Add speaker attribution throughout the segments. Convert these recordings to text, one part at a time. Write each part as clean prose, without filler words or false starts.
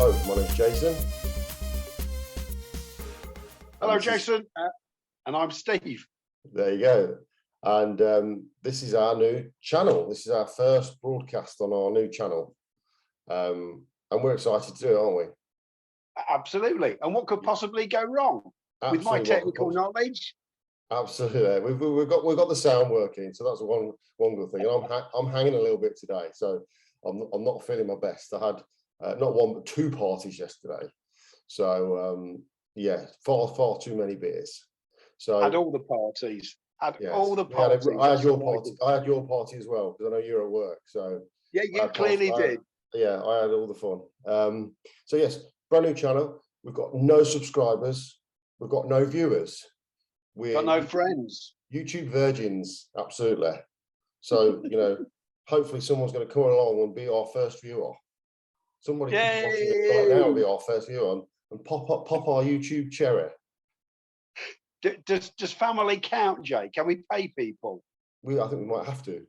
Speaker 1: Hello, my name's Jason.
Speaker 2: Hello, Jason. And I'm Steve.
Speaker 1: There you go. And this is our new channel. This is our first broadcast on our new channel. And we're excited to do it, aren't we?
Speaker 2: Absolutely. And what could possibly go wrong with my technical knowledge?
Speaker 1: Absolutely. We've got the sound working, so that's one good thing. And I'm hanging a little bit today, so I'm not feeling my best. I had not one but two parties yesterday, so yeah, far too many beers. So
Speaker 2: had all the parties.
Speaker 1: Yes,
Speaker 2: all the parties.
Speaker 1: I had your party. I had your party as well because I know you're at work. So
Speaker 2: yeah, you clearly did.
Speaker 1: Yeah, I had all the fun. So yes, brand new channel. We've got no subscribers. We've got no viewers. We've
Speaker 2: got no friends.
Speaker 1: YouTube virgins, absolutely. So hopefully someone's going to come along and be our first viewer. Somebody watching it right now will be our first viewer and pop our YouTube cherry.
Speaker 2: Does family count, Jay? Can we pay people?
Speaker 1: I think we might have to.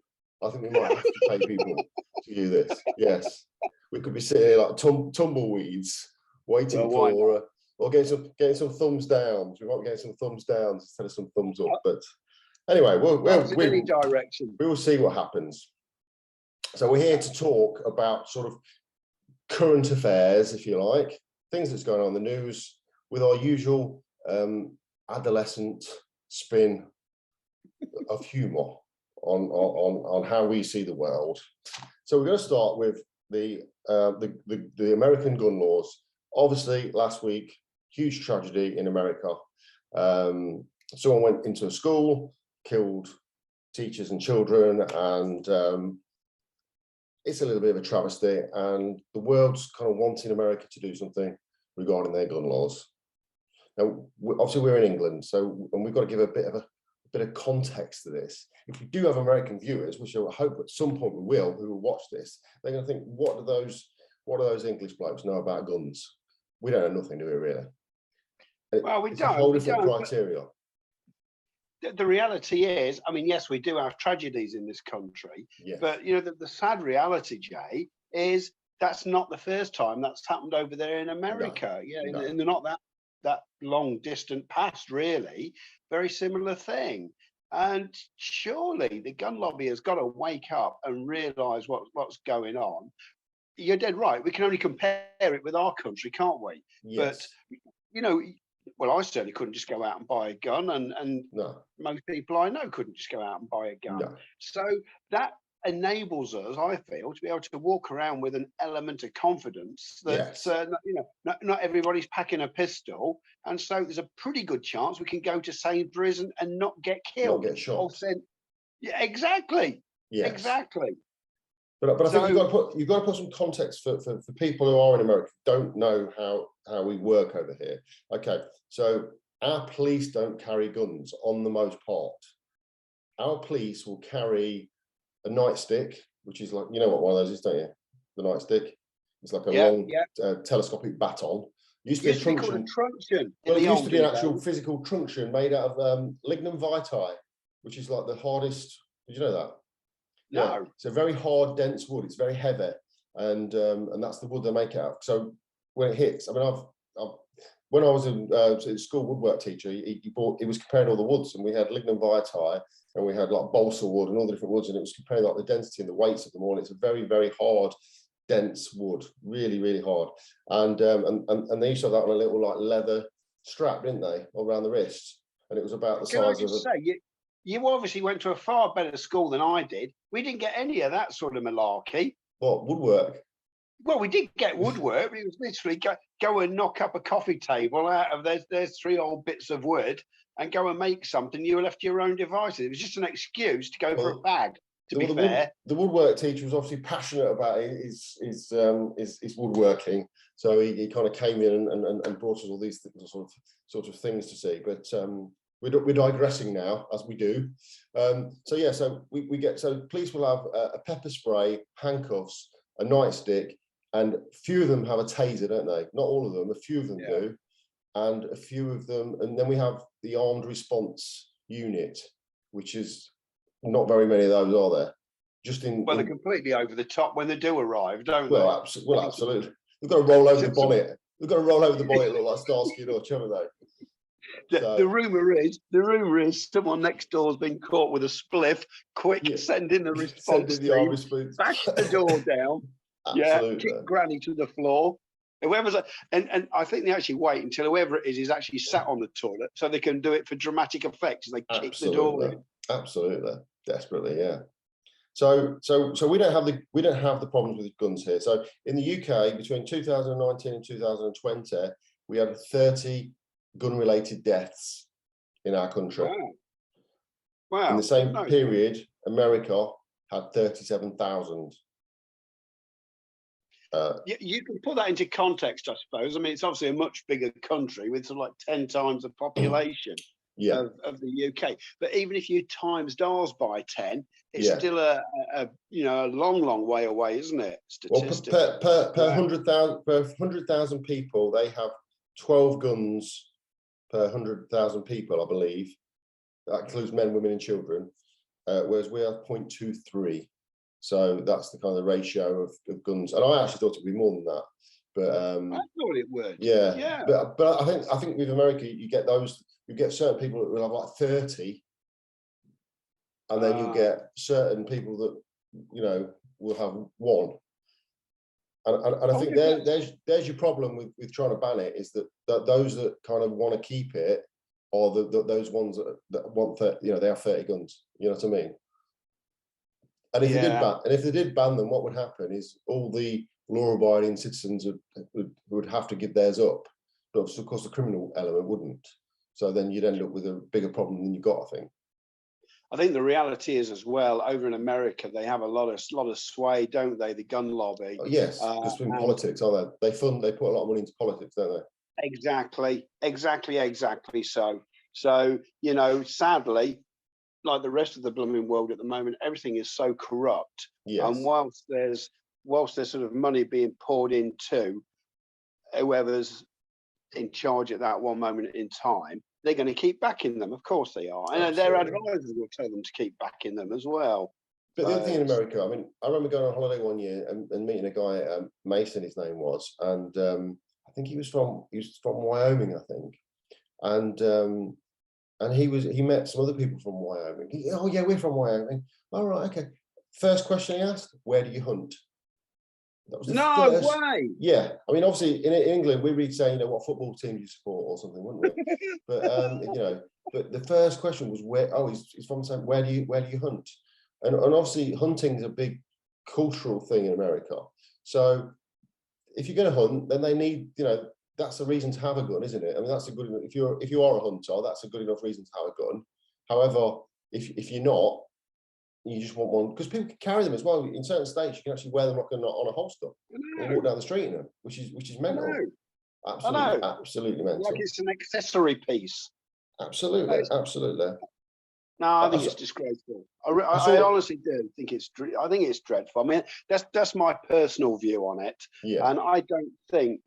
Speaker 1: I think we might have to pay people to do this. Yes, we could be sitting here like tumbleweeds, waiting for or getting some thumbs down. We might be getting some thumbs down instead of some thumbs up. But anyway, we will see what happens. So we're here to talk about sort of current affairs, if you like, things that's going on in the news with our usual adolescent spin of humour on how we see the world. So we're going to start with the American gun laws. Obviously, last week, huge tragedy in America. Someone went into a school, killed teachers and children, and it's a little bit of a travesty. And the world's kind of wanting America to do something regarding their gun laws. Now, obviously, we're in England, and we've got to give a bit of context to this. If we do have American viewers, which I hope at some point we will, who will watch this, they're going to think, what do those English blokes know about guns? We don't know nothing, do we, really?
Speaker 2: Well,
Speaker 1: it's a whole different criteria.
Speaker 2: The reality is, I mean, yes, we do have tragedies in this country, yes. But the sad reality, Jay, is that's not the first time that's happened over there in America. No. In not that long distant past, really, very similar thing. And surely the gun lobby has got to wake up and realise what's going on. You're dead right. We can only compare it with our country, can't we?
Speaker 1: Yes.
Speaker 2: But well, I certainly couldn't just go out and buy a gun, and
Speaker 1: no.
Speaker 2: Most people I know couldn't just go out and buy a gun.
Speaker 1: No.
Speaker 2: So that enables us, I feel, to be able to walk around with an element of confidence that
Speaker 1: yes.
Speaker 2: not everybody's packing a pistol, and so there's a pretty good chance we can go to Sainsbury's and not get killed,
Speaker 1: not get shot.
Speaker 2: Yeah, exactly.
Speaker 1: Yes.
Speaker 2: Exactly.
Speaker 1: But I think you've got to put some context for people who are in America who don't know how we work over here. Okay, so our police don't carry guns on the most part. Our police will carry a nightstick, which is like, you know what one of those is, don't you? The nightstick. It's like a long telescopic baton. It used to be a truncheon. Well, it used to be an actual physical truncheon made out of lignum vitae, which is like the hardest. Did you know that?
Speaker 2: No.
Speaker 1: Yeah. It's a very hard, dense wood. It's very heavy, and that's the wood they make it out of. So when it hits, I mean, when I was a school woodwork teacher, he was comparing all the woods, and we had lignum vitae, and we had like balsa wood and all the different woods, and it was comparing like the density and the weights of them all. It's a very, very hard, dense wood, really, really hard. And they used to have that on a little like leather strap, didn't they, around the wrist? And it was about the size of
Speaker 2: You obviously went to a far better school than I did. We didn't get any of that sort of malarkey.
Speaker 1: What, woodwork?
Speaker 2: Well, we did get woodwork, but it was literally go and knock up a coffee table out of there's 3 old bits of wood and go and make something. You were left to your own devices. It was just an excuse to go for a fag, to be fair.
Speaker 1: The woodwork teacher was obviously passionate about his woodworking. So he kind of came in and brought us all these sort of things to see. But we're digressing now, as we do. So police will have a pepper spray, handcuffs, a nightstick, and a few of them have a taser, don't they? Not all of them, a few of them do. And a few of them, and then we have the armed response unit, which is not very many of those, are there?
Speaker 2: They're completely over the top when they do arrive, don't they?
Speaker 1: Well, absolutely. They've got to roll over the bonnet. They've got to roll over the bonnet, look like Starsky and Hutch, haven't they?
Speaker 2: The rumor is someone next door's been caught with a spliff. Quick, send in the response team, bash the door down.
Speaker 1: Absolutely.
Speaker 2: Kick Granny to the floor. Whoever's and I think they actually wait until whoever it is actually sat on the toilet so they can do it for dramatic effect as they kick the door in.
Speaker 1: Absolutely, desperately, yeah. So we don't have the problems with guns here. So in the UK, between 2019 and 2020, we had 30 gun-related deaths in our country.
Speaker 2: Wow.
Speaker 1: In the same period, America had 37,000.
Speaker 2: You can put that into context, I suppose. I mean, it's obviously a much bigger country with sort of like 10 times the population of the UK. But even if you times ours by 10, it's still a long way away, isn't it? Statistically.
Speaker 1: Well, per 100,000 people, they have 12 guns per 100,000 people, I believe. That includes men, women, and children. Whereas we have 0.23. So that's the kind of ratio of guns, and I actually thought it'd be more than that. But
Speaker 2: I thought it would.
Speaker 1: Yeah. But I think with America, you get certain people that will have like 30, and then you get certain people that will have 1. And I think there's your problem with trying to ban it, is that those that kind of want to keep it are those ones that want 30, they have 30 guns. You know what I mean? And if they did ban them, what would happen is all the law-abiding citizens would have to give theirs up, but of course the criminal element wouldn't. So then you'd end up with a bigger problem than you got, I think.
Speaker 2: I think the reality is as well, over in America, they have a lot of sway, don't they? The gun lobby.
Speaker 1: Oh, yes, just in politics, aren't they? They put a lot of money into politics, don't they?
Speaker 2: Exactly. So sadly, like the rest of the blooming world at the moment, everything is so corrupt.
Speaker 1: Yes.
Speaker 2: And whilst there's sort of money being poured into whoever's in charge at that one moment in time, they're going to keep backing them. Of course they are. And their advisors will tell them to keep backing them as well.
Speaker 1: But the other thing in America, I mean, I remember going on holiday one year and meeting a guy, Mason, his name was, and I think he was from Wyoming, I think. And he met some other people from Wyoming. Oh yeah, we're from Wyoming. All right, okay. First question he asked: where do you hunt? That was the first
Speaker 2: way.
Speaker 1: Yeah, I mean, obviously in England we'd say, what football team do you support or something, wouldn't we? But but the first question was where. Oh, he's from saying where do you hunt? And obviously hunting is a big cultural thing in America. So if you're going to hunt, then they need that's a reason to have a gun, isn't it? I mean, that's a good enough, if you are a hunter, that's a good enough reason to have a gun. However, if you're not, you just want one, because people can carry them as well. In certain states, you can actually wear them like on a holster and walk down the street in them, which is mental. Absolutely mental.
Speaker 2: Like it's an accessory piece.
Speaker 1: Absolutely.
Speaker 2: No, I think it's disgraceful. I honestly do think it's dreadful. I mean, that's my personal view on it.
Speaker 1: Yeah.
Speaker 2: And I don't think.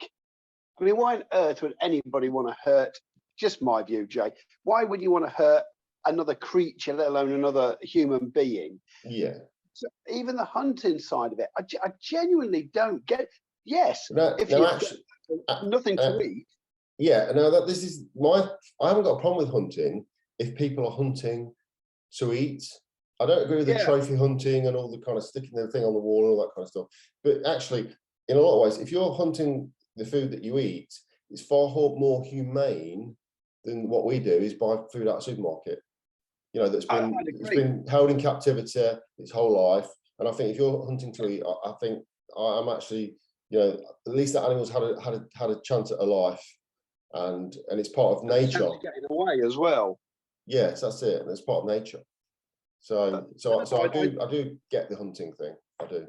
Speaker 2: I mean, why on earth would anybody want to hurt? Just my view, Jay. Why would you want to hurt another creature, let alone another human being?
Speaker 1: Yeah.
Speaker 2: So even the hunting side of it, I genuinely don't get. Yes, nothing to eat.
Speaker 1: Yeah. Now I haven't got a problem with hunting if people are hunting to eat. I don't agree with the trophy hunting and all the kind of sticking the thing on the wall and all that kind of stuff. But actually, in a lot of ways, if you're hunting the food that you eat, is far more humane than what we do is buy food out of a supermarket. That's been held in captivity its whole life. And I think if you're hunting to eat, I think I'm actually, at least that animal's had a chance at a life, and it's part of nature.
Speaker 2: Getting away as well.
Speaker 1: Yes, that's it. And it's part of nature. So I do get the hunting thing. I do.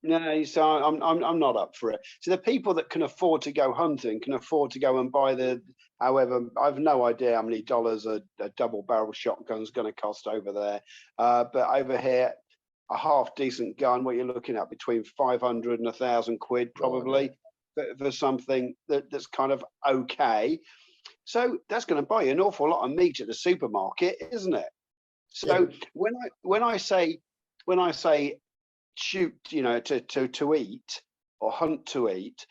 Speaker 2: No, so I'm not up for it. So the people that can afford to go hunting can afford to go and buy however, I've no idea how many dollars a double-barrel shotgun's going to cost over there. But over here, a half decent gun, what you're looking at between 500 and 1,000 quid probably for something that's kind of okay. So that's going to buy you an awful lot of meat at the supermarket, isn't it? So when I say shoot, to eat, or hunt to eat.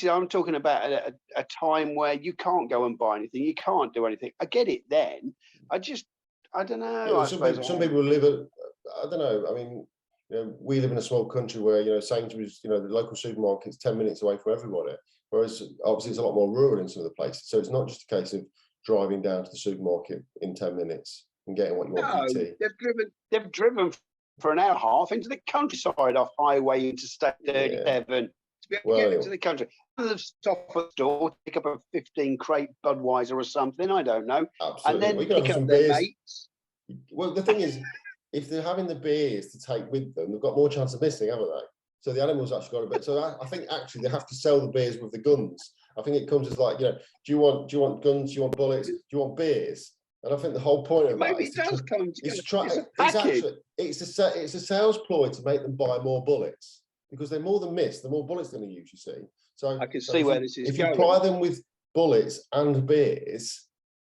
Speaker 2: I'm talking about a time where you can't go and buy anything, you can't do anything. I get it then. I don't know.
Speaker 1: Yeah, some people live I don't know. I mean, we live in a small country where Sainsbury's, the local supermarket's 10 minutes away from everybody. Whereas obviously it's a lot more rural in some of the places. So it's not just a case of driving down to the supermarket in 10 minutes and getting what you want for your tea.
Speaker 2: They've driven for an hour and a half into the countryside off Highway Interstate 37 to be able to get into the country. They've stopped at the store, pick up a 15 crate Budweiser or something, I don't know.
Speaker 1: Absolutely.
Speaker 2: And then pick up their mates.
Speaker 1: Well, the thing is, if they're having the beers to take with them, they've got more chance of missing, haven't they? So the animals actually got a bit. So I think actually they have to sell the beers with the guns. I think it comes as like, do you want guns? Do you want bullets? Do you want beers? And I think the whole point of that is it's a sales ploy to make them buy more bullets, because they're more than miss. The more bullets they're going to use, you see. So
Speaker 2: I can see where this is going.
Speaker 1: If you ply them with bullets and beers,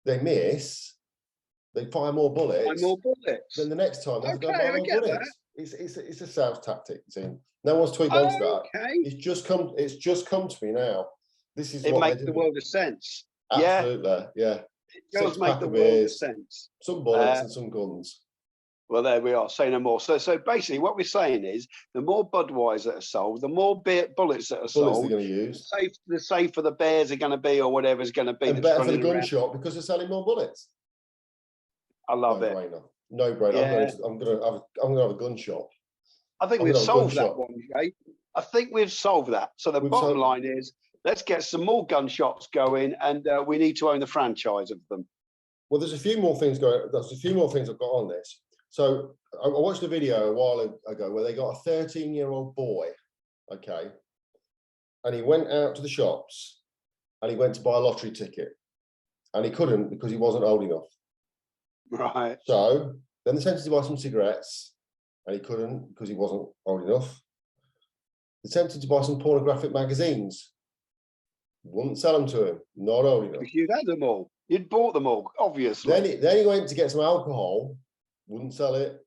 Speaker 1: they miss. They fire more bullets. Then the next time they have to go buy more bullets. It's a sales tactic, team. No one's tweeted onto that. It's just come to me now. This is
Speaker 2: it makes the world of sense.
Speaker 1: Absolutely, yeah.
Speaker 2: It does make the world of sense.
Speaker 1: Some bullets and some guns.
Speaker 2: Well, there we are. Say no more. So basically, what we're saying is, the more Budweiser that are sold, the more bullets that are sold,
Speaker 1: they're going to use.
Speaker 2: The safer the bears are going to be, or whatever's going to be.
Speaker 1: And better for the gun shop because they're selling more bullets.
Speaker 2: I love it.
Speaker 1: No brainer.
Speaker 2: Yeah.
Speaker 1: I'm gonna have a gun shop.
Speaker 2: I think we've solved that one, Jay. I think we've solved that. So the bottom line is, let's get some more gun shops going, and we need to own the franchise of them.
Speaker 1: Well, there's a few more things going. There's a few more things I've got on this. So I watched a video a while ago where they got a 13-year-old boy, okay, and he went out to the shops and he went to buy a lottery ticket, and he couldn't because he wasn't old enough.
Speaker 2: Right.
Speaker 1: So then they sent him to buy some cigarettes, and he couldn't because he wasn't old enough. They tempted to buy some pornographic magazines. Wouldn't sell them to him. Not old enough.
Speaker 2: You'd had them all. You'd bought them all, obviously.
Speaker 1: Then he went to get some alcohol. Wouldn't sell it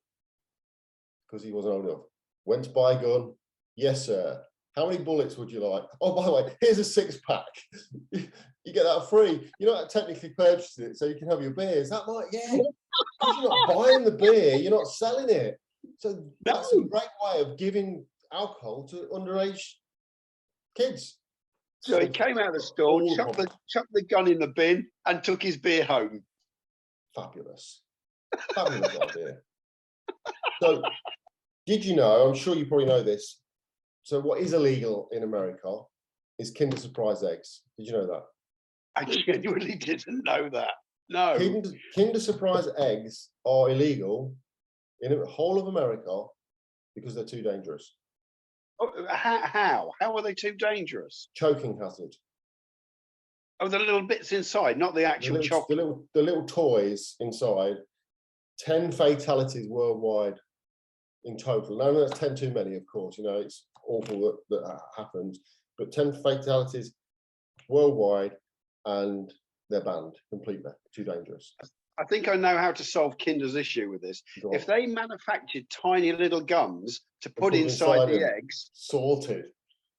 Speaker 1: because he wasn't old enough. Went to buy a gun. Yes, sir. How many bullets would you like? Oh, by the way, here's a 6-pack. You get that free. You're not technically purchasing it, so you can have your beers. That might, yeah. You're not buying the beer. You're not selling it. So that's a great way of giving alcohol to underage kids.
Speaker 2: So he came out of the store, chucked the gun in the bin, and took his beer home.
Speaker 1: Fabulous. Fabulous idea. So, did you know, I'm sure you probably know this, so what is illegal in America is Kinder Surprise eggs. Did you know that?
Speaker 2: I genuinely didn't know that. No.
Speaker 1: Kinder Surprise eggs are illegal in the whole of America because they're too dangerous.
Speaker 2: Oh, how? How are they too dangerous?
Speaker 1: Choking hazard.
Speaker 2: Oh, the little bits inside, not the actual chocolate.
Speaker 1: The little toys inside. 10 fatalities worldwide in total. Now, that's 10 too many, of course. It's awful that happens. But 10 fatalities worldwide, and they're banned completely. Too dangerous.
Speaker 2: I think I know how to solve Kinder's issue with this. If they manufactured tiny little guns to put inside the eggs.
Speaker 1: Sorted.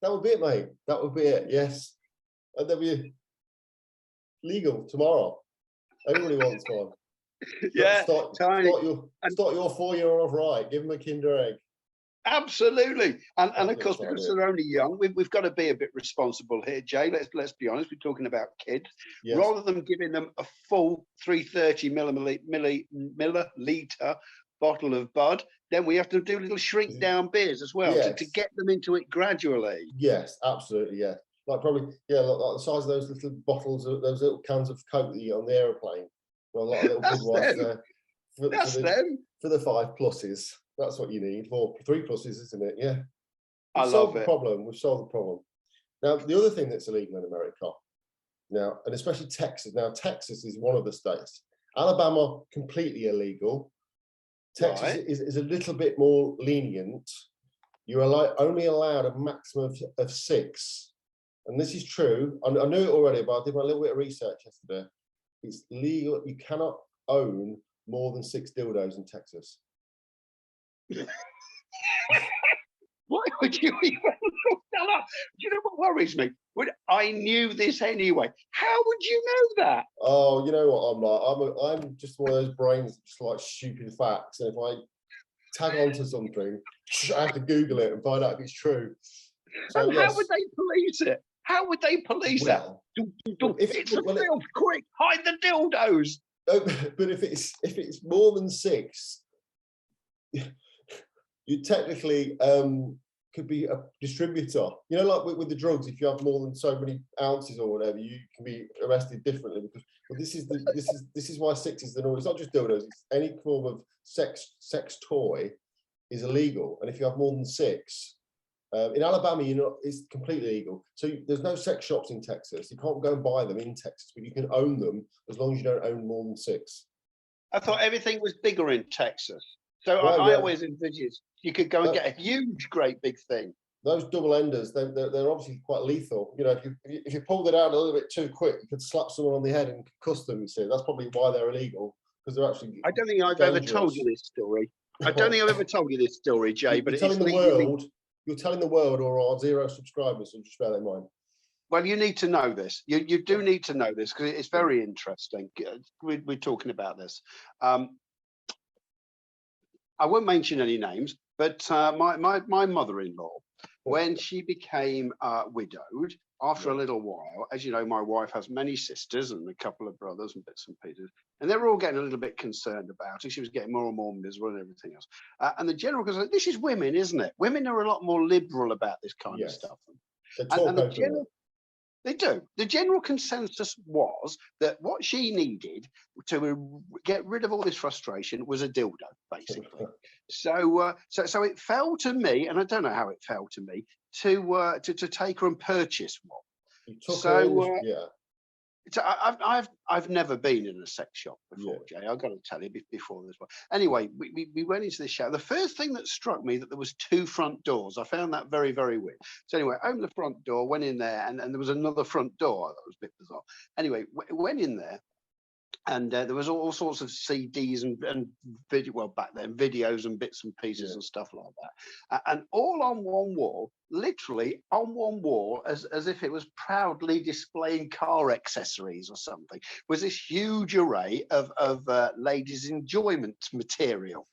Speaker 1: That would be it, mate. That would be it, yes. And they'll be legal tomorrow. Everybody wants one.
Speaker 2: Yeah,
Speaker 1: start your 4-year-old right. Give them a Kinder egg.
Speaker 2: Absolutely, and of course, because they're only young, we've got to be a bit responsible here, Jay. Let's be honest. We're talking about kids. Yes. Rather than giving them a full 330 milliliter bottle of Bud, then we have to do little shrink down beers as well to get them into it gradually.
Speaker 1: Yes, absolutely. Yeah, like probably like the size of those little bottles, those little cans of Coke that you get on the aeroplane. Well, a lot of little Budweiser there. For the 5 pluses. That's what you need. 3 pluses, isn't it? Yeah.
Speaker 2: I love it.
Speaker 1: We've solved the problem. Now, the other thing that's illegal in America now, and especially Texas. Now, Texas is one of the states. Alabama, completely illegal. Texas is a little bit more lenient. You're only allowed a maximum of 6. And this is true. I knew it already, but I did a little bit of research yesterday. It's legal. You cannot own more than 6 dildos in Texas.
Speaker 2: Why would you even look that up? Do you know what worries me? I knew this anyway. How would you know that?
Speaker 1: Oh, you know what I'm like? I'm just one of those brains that just like stupid facts. And if I tag onto something, I have to Google it and find out if it's true. So
Speaker 2: and
Speaker 1: yes.
Speaker 2: how would they police it? How would they police that? It's a filth. Quick, hide the dildos.
Speaker 1: But if it's more than 6, you technically could be a distributor. You know, like with the drugs, if you have more than so many ounces or whatever, you can be arrested differently. Because this is why 6 is the norm. It's not just dildos. It's any form of sex toy is illegal, and if you have more than 6. In Alabama, it's completely illegal. So there's no sex shops in Texas. You can't go and buy them in Texas, but you can own them as long as you don't own more than 6.
Speaker 2: I thought everything was bigger in Texas. So I always envisioned you could go and get a huge, great big thing.
Speaker 1: Those double enders, they're obviously quite lethal. You know, if you pulled it out a little bit too quick, you could slap someone on the head and concuss them. You see, that's probably why they're illegal, because they're actually.
Speaker 2: I don't think I've ever told you this story. I don't think I've ever told you this story, Jay. But
Speaker 1: telling the world. You're telling the world, or our 0 subscribers, so just bear that in mind.
Speaker 2: Well, you need to know this. You do need to know this because it's very interesting. We're talking about this. I won't mention any names, but my mother-in-law, when she became widowed, after a little while, as you know, my wife has many sisters and a couple of brothers and bits and pieces, and they were all getting a little bit concerned about it. She was getting more and more miserable and everything else. And the general goes, "This is women, isn't it? Women are a lot more liberal about this kind of stuff." And the general, they do. The general consensus was that what she needed to get rid of all this frustration was a dildo, basically. So it fell to me, and I don't know how it fell to me, to take her and purchase one. So I've never been in a sex shop before, Jay. I've got to tell you before this one. Anyway, we went into this show. The first thing that struck me that there was 2 front doors. I found that very, very weird. So anyway, opened the front door, went in there, and there was another front door. That was a bit bizarre. Anyway, went in there. And there was all sorts of CDs and video, well, back then, videos and bits and pieces and stuff like that. And all on one wall, literally on one wall, as if it was proudly displaying car accessories or something, was this huge array of ladies' enjoyment material.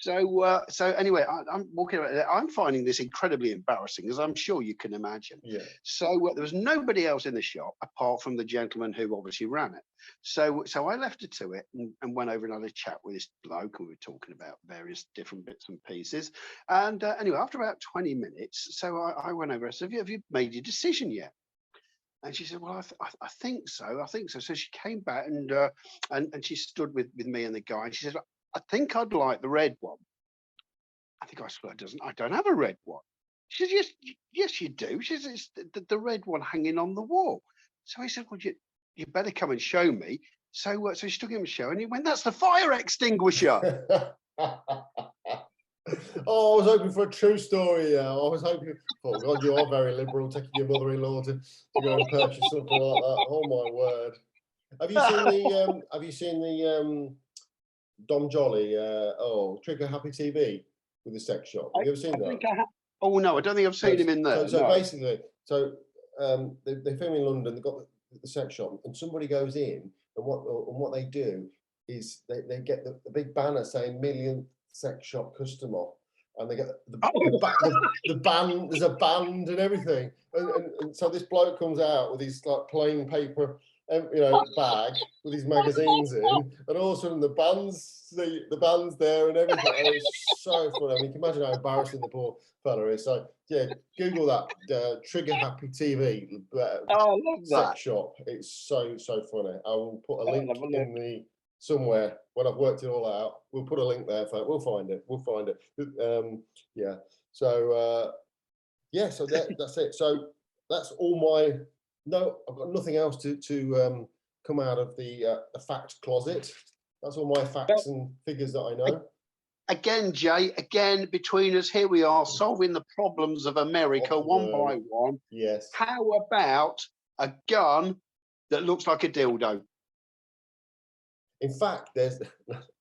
Speaker 2: So anyway, I'm walking around. I'm finding this incredibly embarrassing, as I'm sure you can imagine. So there was nobody else in the shop apart from the gentleman who obviously ran it. So I left her to it and went over and had a chat with this bloke, and we were talking about various different bits and pieces. And anyway, after about 20 minutes, so I went over and said, have you made your decision yet? And she said, well, I think so. I think so. So she came back and she stood with me and the guy. And she said, I think I'd like the red one. I think I said, I don't have a red one. She said, yes, you do. She said, it's the red one hanging on the wall. So he said, well, you better come and show me. So she took him and show, and he went, that's the fire extinguisher.
Speaker 1: Oh, I was hoping for a true story. I was hoping. Oh God, you are very liberal, taking your mother-in-law to go and purchase something like that. Oh my word! Have you seen the Dom Jolly? Trigger Happy TV with the sex shop. Have you ever seen that?
Speaker 2: Oh no, I don't think I've seen him in there.
Speaker 1: So basically, they film in London. They've got the sex shop, and somebody goes in, and what they do is they get the big banner saying "millionth sex shop customer," and they get the band. There's a band and everything, and so this bloke comes out with his like plain paper, bag with his magazines in, and all of a sudden the band's there and everything. And it's so funny. I mean, you can imagine how embarrassing the poor fella is. So yeah, Google that Trigger Happy TV sex shop. It's so funny. I will put a link in the somewhere when I've worked it all out. We'll put a link there. We'll find it. Yeah. So so that's it. So that's all my. No, I've got nothing else to come out of the fact closet. That's all my facts and figures that I know.
Speaker 2: Again, Jay, between us, here we are solving the problems of America one by one.
Speaker 1: Yes.
Speaker 2: How about a gun that looks like a dildo?
Speaker 1: In fact, there's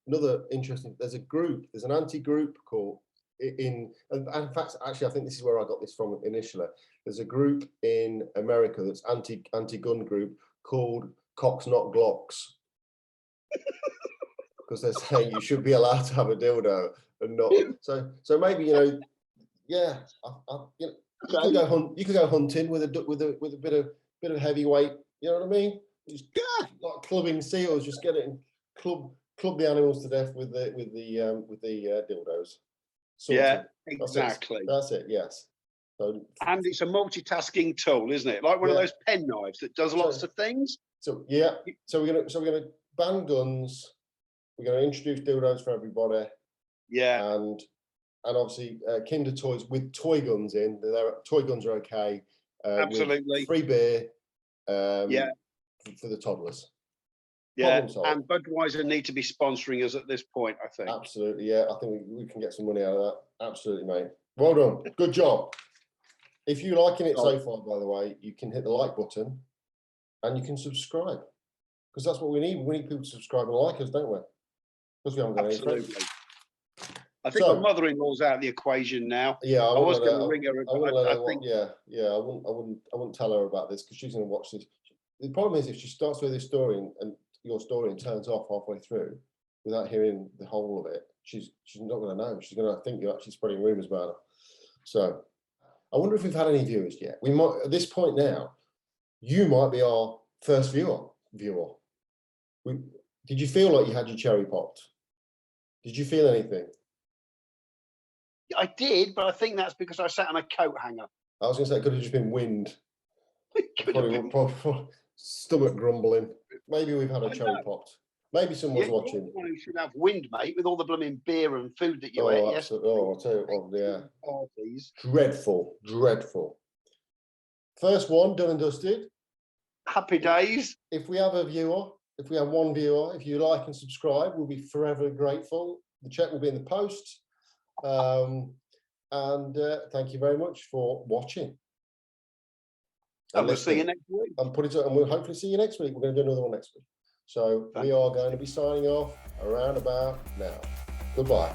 Speaker 1: another interesting, there's an anti-group called in fact, actually, I think this is where I got this from initially. There's a group in America that's anti-gun group called Cocks Not Glocks, because they're saying you should be allowed to have a dildo and not. So maybe, you know, yeah, you know, you could go hunting with a bit of heavyweight. You know what I mean? Just like clubbing seals, just get it and club the animals to death with the dildos.
Speaker 2: Yeah, exactly.
Speaker 1: That's it. Yes. So,
Speaker 2: and it's a multitasking tool, isn't it? Like one of those pen knives that does lots of things.
Speaker 1: So yeah. So we're gonna ban guns. We're gonna introduce dildos for everybody.
Speaker 2: Yeah.
Speaker 1: And obviously Kinder toys with toy guns in. Toy guns are okay.
Speaker 2: Absolutely.
Speaker 1: Free beer. For the toddlers.
Speaker 2: Yeah, and Budweiser need to be sponsoring us at this point, I think.
Speaker 1: Absolutely, yeah. I think we can get some money out of that. Absolutely, mate. Well done. Good job. If you're liking it so far, by the way, you can hit the like button and you can subscribe, because that's what we need. We need people to subscribe and like us, don't we? Because we haven't got any friends.
Speaker 2: I think my mother-in-law's out of the equation now.
Speaker 1: Yeah,
Speaker 2: I was going to ring her.
Speaker 1: I wouldn't tell her about this because she's going to watch this. The problem is if she starts with this story and your story and turns off halfway through without hearing the whole of it, she's not going to know. She's going to think you're actually spreading rumors about her. So I wonder if we've had any viewers yet. We might, at this point now, you might be our first viewer. Did you feel like you had your cherry popped? Did you feel anything?
Speaker 2: I did, but I think that's because I sat on a coat hanger.
Speaker 1: I was going to say it could have just been wind. Probably stomach grumbling. Maybe we've had a cherry popped. Maybe someone's watching.
Speaker 2: You should have wind, mate, with all the blooming beer and food that you ate.
Speaker 1: Absolutely. Oh, I'll tell you what, yeah. Dreadful. First one done and dusted.
Speaker 2: Happy days.
Speaker 1: If we have one viewer, if you like and subscribe, we'll be forever grateful. The check will be in the post. And thank you very much for watching.
Speaker 2: And we'll see you next week.
Speaker 1: And we'll hopefully see you next week. We're going to do another one next week. So we are going to be signing off around about now. Goodbye.